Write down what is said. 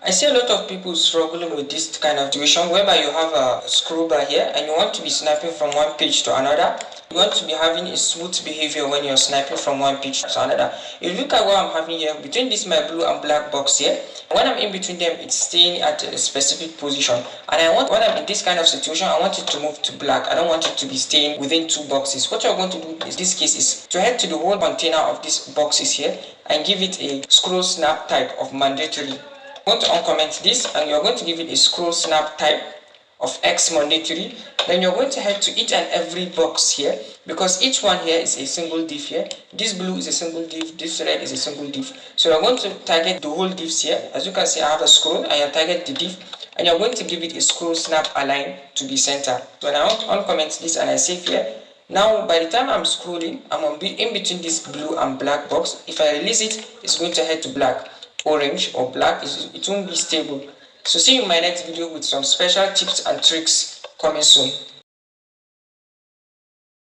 I see a lot of people struggling with this kind of situation whereby you have a scroll bar here and you want to be snapping from one page to another. You want to be having a smooth behavior when you're snapping from one page to another. If you look at what I'm having here, between this my blue and black box here, when I'm in between them, it's staying at a specific position. And I want, when I'm in this kind of situation, I want it to move to black. I don't want it to be staying within two boxes. What you're going to do in this case is to head to the whole container of these boxes here and give it a scroll snap type of mandatory. You're going to uncomment this and you're going to give it a scroll snap type of X mandatory. Then you're going to head to each and every box here, because each one here is a single div here. This blue is a single div, this red is a single div. So you're going to target the whole divs here. As you can see, I have a scroll and you target the div and you're going to give it a scroll snap align to be center. So when I uncomment this and I save here, now by the time I'm scrolling, I'm in between this blue and black box. If I release it, it's going to head to black. Orange or black, it won't be stable. So see you in my next video with some special tips and tricks coming soon.